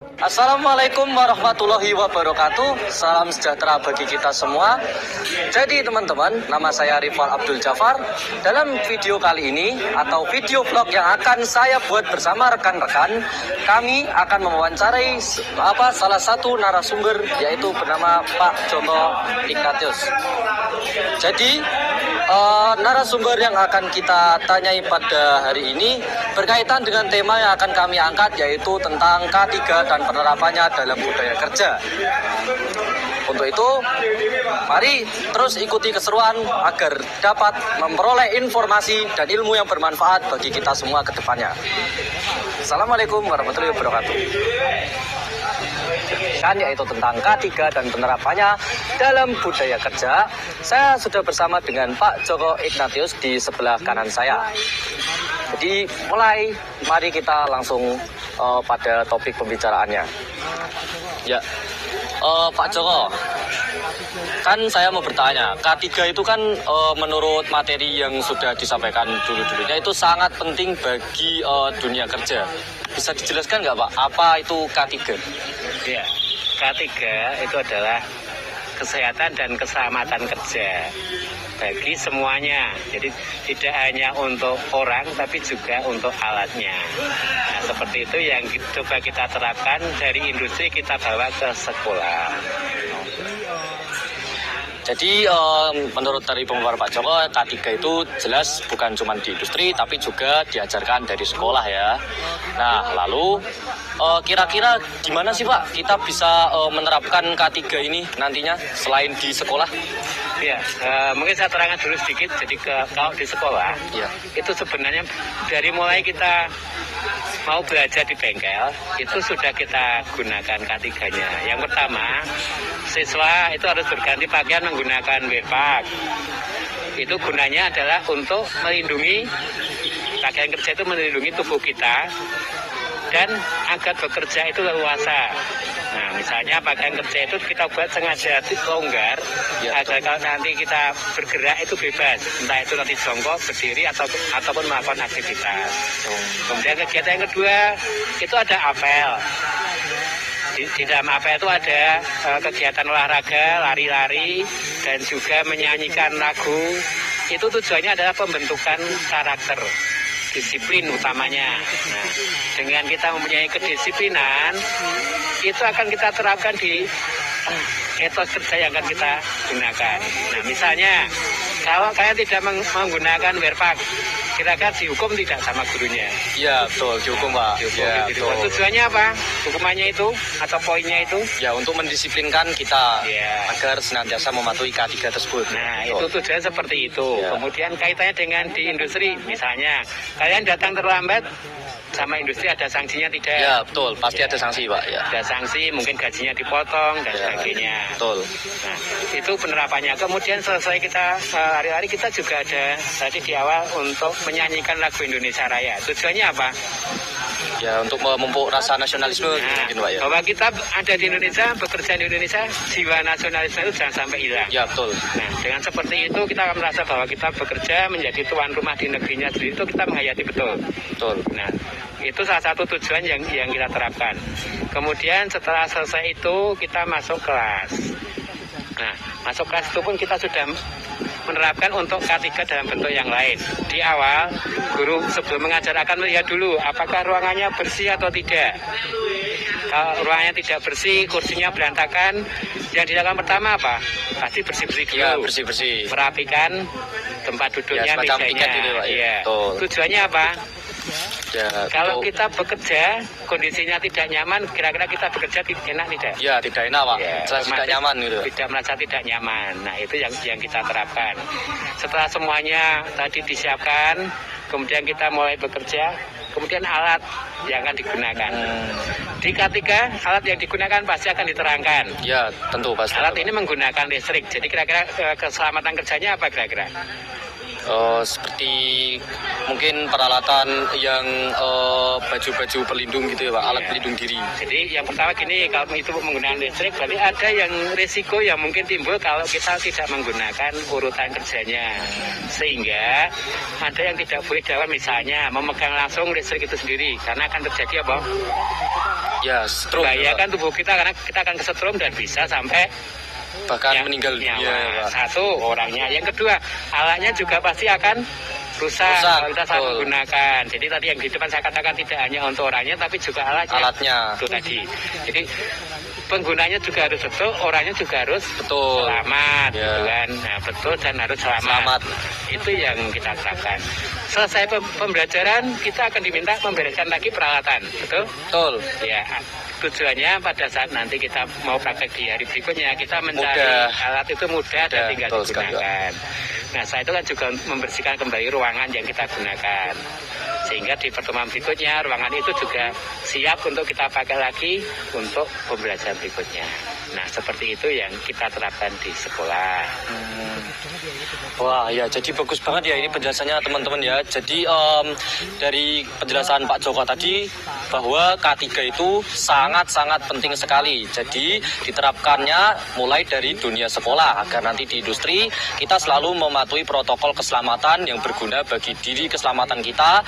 Assalamualaikum warahmatullahi wabarakatuh. Salam sejahtera bagi kita semua. Jadi teman-teman, nama saya Rifal Abdul Jafar. Dalam video kali ini atau video vlog yang akan saya buat bersama rekan-rekan, kami akan mewawancarai salah satu narasumber, yaitu bernama Pak Joko Ignatius. Jadi narasumber yang akan kita tanyai pada hari ini berkaitan dengan tema yang akan kami angkat, yaitu tentang K3 dan penerapannya dalam budaya kerja. Untuk itu, mari terus ikuti keseruan agar dapat memperoleh informasi dan ilmu yang bermanfaat bagi kita semua ke depannya. Assalamualaikum warahmatullahi wabarakatuh. Yaitu tentang K3 dan penerapannya dalam budaya kerja. Saya sudah bersama dengan Pak Joko Ignatius di sebelah kanan saya. Jadi mari kita langsung pada topik pembicaraannya. Ya, Pak Joko, kan saya mau bertanya, K3 itu kan menurut materi yang sudah disampaikan dulu-dulunya itu sangat penting bagi dunia kerja. Bisa dijelaskan nggak Pak, apa itu K3? Ya, K3 itu adalah kesehatan dan keselamatan kerja bagi semuanya. Jadi tidak hanya untuk orang tapi juga untuk alatnya. Nah, seperti itu yang coba kita terapkan dari industri kita bawa ke sekolah. Jadi menurut dari pemaparan Pak Joko, K3 itu jelas bukan cuma di industri tapi juga diajarkan dari sekolah ya. Nah, lalu kira-kira gimana sih Pak kita bisa menerapkan K3 ini nantinya selain di sekolah? Ya, mungkin saya terangkan dulu sedikit. Jadi kalau di sekolah, ya, itu sebenarnya dari mulai kita mau belajar di bengkel, itu sudah kita gunakan K3-nya. Yang pertama, siswa itu harus berganti pakaian menggunakan wearpack. Itu gunanya adalah untuk melindungi, pakaian kerja itu melindungi tubuh kita dan agar bekerja itu leluasa. Nah, misalnya pakaian kerja itu kita buat sengaja longgar, ya, agar kalau nanti kita bergerak itu bebas, entah itu nanti jongkok, berdiri ataupun melakukan aktivitas. Kemudian kegiatan yang kedua itu ada apel. Di dalam apel itu ada kegiatan olahraga, lari-lari, dan juga menyanyikan lagu. Itu tujuannya adalah pembentukan karakter, disiplin utamanya. Nah, dengan kita mempunyai kedisiplinan, itu akan kita terapkan di etos kerja yang akan kita gunakan. Nah, misalnya kalau kalian tidak menggunakan wearpack, kira-kira dihukum tidak sama gurunya? Iya, betul, dihukum Pak. Ya, betul. Tujuannya apa? Hukumannya itu atau poinnya itu? Ya, untuk mendisiplinkan kita, ya, agar senantiasa mematuhi K3 tersebut. Nah, betul, itu tujuannya seperti itu. Ya. Kemudian kaitannya dengan di industri, misalnya kalian datang terlambat, sama industri ada sanksinya tidak? Ya, betul, pasti ada sanksi Pak. Ya. Ada sanksi, mungkin gajinya dipotong dan sebagainya. Betul. Nah, itu penerapannya. Kemudian selesai kita hari-hari, kita juga ada tadi di awal untuk menyanyikan lagu Indonesia Raya. Tujuannya apa? Ya, untuk memupuk rasa nasionalisme, mungkin Pak ya. Bahwa kita ada di Indonesia, bekerja di Indonesia, jiwa nasionalisme itu jangan sampai hilang. Ya, betul. Nah, dengan seperti itu kita akan merasa bahwa kita bekerja menjadi tuan rumah di negerinya sendiri, itu kita menghayati betul. Betul. Nah, itu salah satu tujuan yang kita terapkan. Kemudian setelah selesai itu kita masuk kelas. Nah, masuk kelas itu pun kita sudah menerapkan untuk K3 dalam bentuk yang lain. Di awal, guru sebelum mengajar akan melihat dulu apakah ruangannya bersih atau tidak. Kalau ruangannya tidak bersih, kursinya berantakan, yang dilakukan pertama apa? Pasti bersih-bersih dulu. Ya, bersih-bersih. Merapikan tempat duduknya, ya, mejanya. Ya. Tujuannya apa? Ya, kalau kita bekerja kondisinya tidak nyaman, kira-kira kita bekerja enak tidak? Ya, tidak enak Pak. Ya, tidak nyaman gitu. Tidak merasa tidak nyaman. Nah, itu yang kita terapkan. Setelah semuanya tadi disiapkan, kemudian kita mulai bekerja, kemudian alat yang akan digunakan. Di K3 alat yang digunakan pasti akan diterangkan. Ya, tentu pasti. Alat ini menggunakan listrik. Jadi kira-kira keselamatan kerjanya apa kira-kira? Seperti mungkin peralatan yang baju-baju pelindung gitu ya Pak, alat Ya. pelindung diri. Jadi yang pertama gini, kalau itu menggunakan listrik, berarti ada yang risiko yang mungkin timbul kalau kita tidak menggunakan urutan kerjanya. Sehingga ada yang tidak boleh dalam, misalnya memegang langsung listrik itu sendiri, karena akan terjadi apa? Ya, stroke. Membahayakan tubuh kita karena kita akan kesetrum dan bisa sampai Bahkan meninggal dunia nyawa. ya Pak. Satu orangnya, yang kedua alatnya juga pasti akan rusak kalau kita salah betul. menggunakan. Jadi tadi yang di depan saya katakan tidak hanya untuk orangnya tapi juga alatnya. Itu tadi. Jadi penggunanya juga harus betul, orangnya juga harus Betul. selamat, Ya. gitu kan? Nah, betul dan harus selamat. Itu yang kita terapkan. Selesai pembelajaran, kita akan diminta membereskan lagi peralatan, betul? Betul. Ya, tujuannya pada saat nanti kita mau praktek di hari berikutnya, kita mencari Mudah. alat itu mudah dan tinggal betul sekali, digunakan. Nah, saya itu kan juga membersihkan kembali ruangan yang kita gunakan. Sehingga di pertemuan berikutnya, ruangan itu juga siap untuk kita pakai lagi untuk pembelajaran berikutnya. Nah, seperti itu yang kita terapkan di sekolah. Wah ya, jadi bagus banget ya ini penjelasannya teman-teman ya. Jadi dari penjelasan Pak Joko tadi bahwa K3 itu sangat-sangat penting sekali. Jadi diterapkannya mulai dari dunia sekolah agar nanti di industri kita selalu mematuhi protokol keselamatan yang berguna bagi diri keselamatan kita.